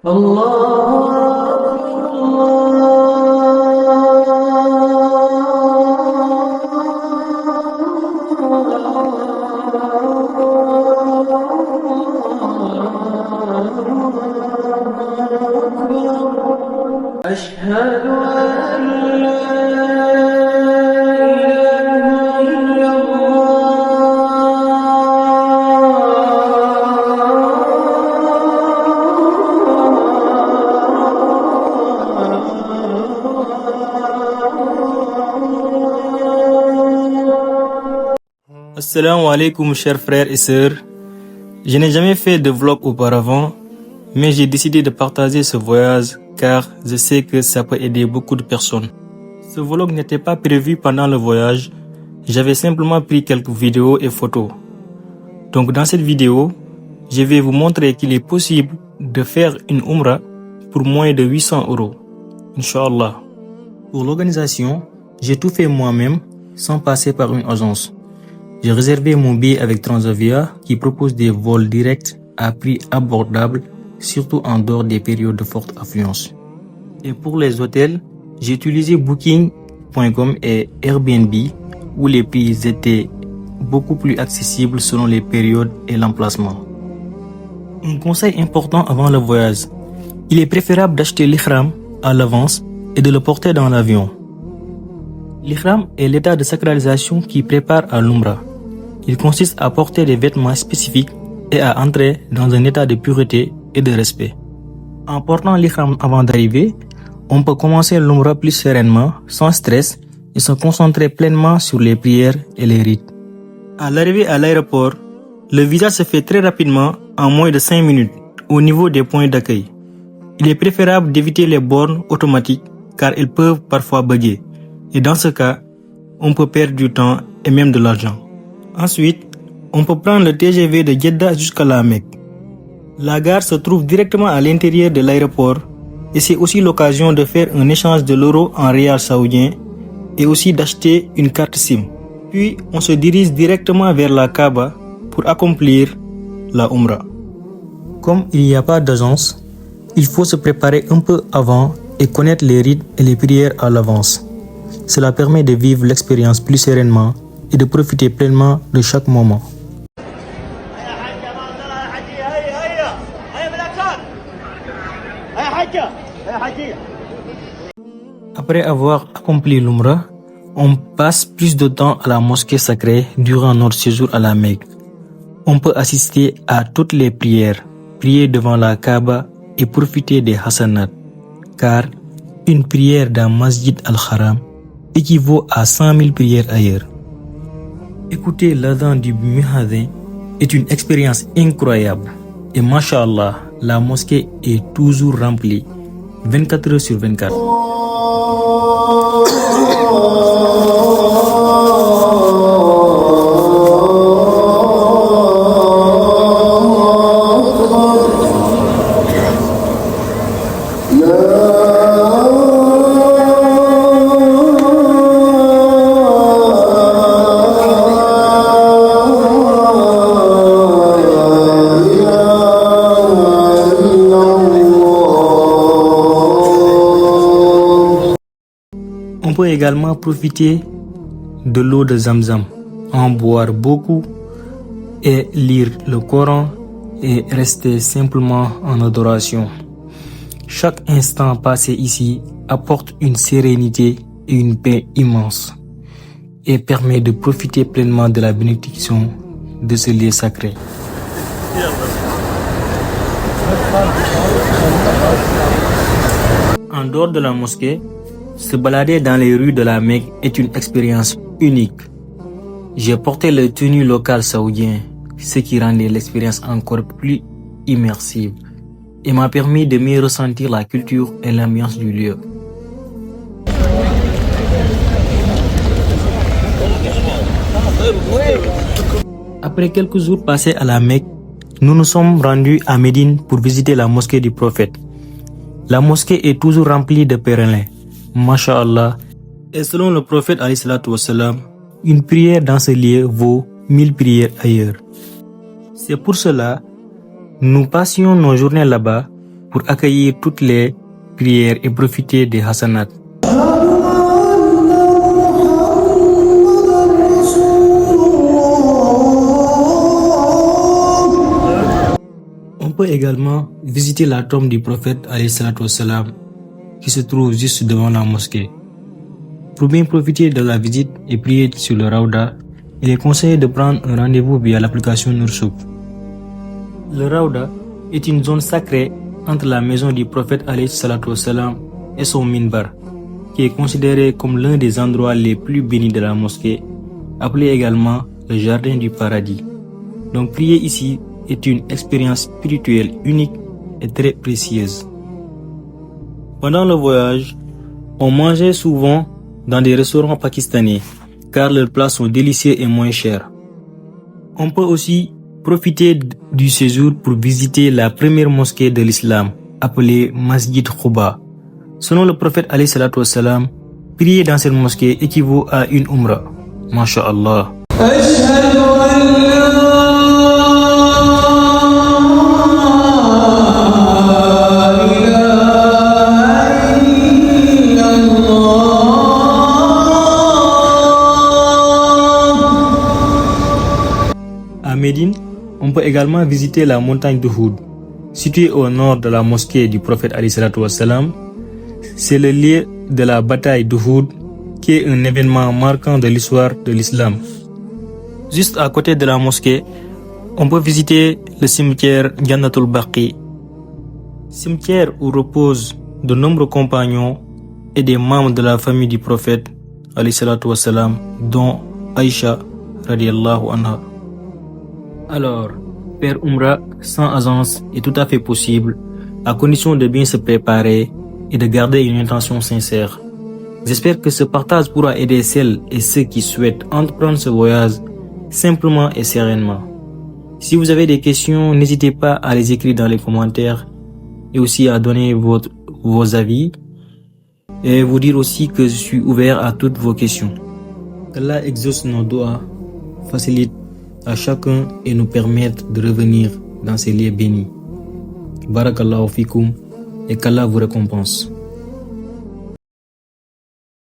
أشهد أن لا إله إلا Assalamu alaikum chers frères et sœurs. Je n'ai jamais fait de vlog auparavant, mais j'ai décidé de partager ce voyage car je sais que ça peut aider beaucoup de personnes. Ce vlog n'était pas prévu pendant le voyage, j'avais simplement pris quelques vidéos et photos. Donc dans cette vidéo, je vais vous montrer qu'il est possible de faire une Umrah pour moins de 800 €. Inch'Allah. Pour l'organisation, j'ai tout fait moi-même sans passer par une agence. J'ai réservé mon billet avec Transavia qui propose des vols directs à prix abordable, surtout en dehors des périodes de forte affluence. Et pour les hôtels, j'ai utilisé Booking.com et Airbnb où les prix étaient beaucoup plus accessibles selon les périodes et l'emplacement. Un conseil important avant le voyage, il est préférable d'acheter l'ihram à l'avance et de le porter dans l'avion. L'ihram est l'état de sacralisation qui prépare à l'Umrah. Il consiste à porter des vêtements spécifiques et à entrer dans un état de pureté et de respect. En portant l'ihram avant d'arriver, on peut commencer l'Umrah plus sereinement, sans stress, et se concentrer pleinement sur les prières et les rites. À l'arrivée à l'aéroport, le visa se fait très rapidement, en moins de 5 minutes, au niveau des points d'accueil. Il est préférable d'éviter les bornes automatiques car elles peuvent parfois bugger. Et dans ce cas, on peut perdre du temps et même de l'argent. Ensuite, on peut prendre le TGV de Jeddah jusqu'à la Mecque. La gare se trouve directement à l'intérieur de l'aéroport et c'est aussi l'occasion de faire un échange de l'euro en rial saoudien et aussi d'acheter une carte SIM. Puis, on se dirige directement vers la Kaaba pour accomplir la Umrah. Comme il n'y a pas d'agence, il faut se préparer un peu avant et connaître les rites et les prières à l'avance. Cela permet de vivre l'expérience plus sereinement et de profiter pleinement de chaque moment. Après avoir accompli l'Umrah, on passe plus de temps à la mosquée sacrée durant notre séjour à la Mecque. On peut assister à toutes les prières, prier devant la Kaaba et profiter des Hassanat, car une prière dans Masjid al-Haram équivaut à 100 000 prières ailleurs. Écouter l'adhan du muezzin est une expérience incroyable et Masha'Allah, la mosquée est toujours remplie 24 heures sur 24. On peut également profiter de l'eau de Zamzam, en boire beaucoup et lire le Coran et rester simplement en adoration. Chaque instant passé ici apporte une sérénité et une paix immense et permet de profiter pleinement de la bénédiction de ce lieu sacré. En dehors de la mosquée, se balader dans les rues de la Mecque est une expérience unique. J'ai porté le tenue local saoudien, ce qui rendait l'expérience encore plus immersive et m'a permis de mieux ressentir la culture et l'ambiance du lieu. Après quelques jours passés à la Mecque, nous nous sommes rendus à Médine pour visiter la mosquée du prophète. La mosquée est toujours remplie de pèlerins. Masha'Allah. Et selon le prophète alayhi salatu wassalam, une prière dans ce lieu vaut 1000 prières ailleurs. C'est pour cela, nous passions nos journées là-bas pour accueillir toutes les prières et profiter des hasanats. On peut également visiter la tombe du prophète alayhi salatu wassalam, qui se trouve juste devant la mosquée. Pour bien profiter de la visite et prier sur le Raouda, il est conseillé de prendre un rendez-vous via l'application Noursouk. Le Raouda est une zone sacrée entre la maison du prophète alayhi salatu wassalam et son minbar, qui est considéré comme l'un des endroits les plus bénis de la mosquée, appelé également le jardin du paradis. Donc prier ici est une expérience spirituelle unique et très précieuse. Pendant le voyage, on mangeait souvent dans des restaurants pakistanais car leurs plats sont délicieux et moins chers. On peut aussi profiter du séjour pour visiter la première mosquée de l'islam appelée Masjid Quba. Selon le prophète alayhi salatu wassalam, prier dans cette mosquée équivaut à une umrah. Masha'Allah. À Médine, on peut également visiter la montagne d'Uhud, située au nord de la mosquée du prophète alayhi salatu wassalam. C'est le lieu de la bataille d'Uhud, qui est un événement marquant de l'histoire de l'islam. Juste à côté de la mosquée, on peut visiter le cimetière Jannatul Baqi, cimetière où reposent de nombreux compagnons et des membres de la famille du prophète alayhi salatu wassalam, dont Aïcha radiallahu anha. Alors, faire Umrah sans agence est tout à fait possible, à condition de bien se préparer et de garder une intention sincère. J'espère que ce partage pourra aider celles et ceux qui souhaitent entreprendre ce voyage simplement et sereinement. Si vous avez des questions, n'hésitez pas à les écrire dans les commentaires et aussi à donner vos avis et vous dire aussi que je suis ouvert à toutes vos questions. Allah exauce nos doigts, facilite à chacun et nous permette de revenir dans ces lieux bénis. Barakallahu fikum et qu'Allah vous récompense.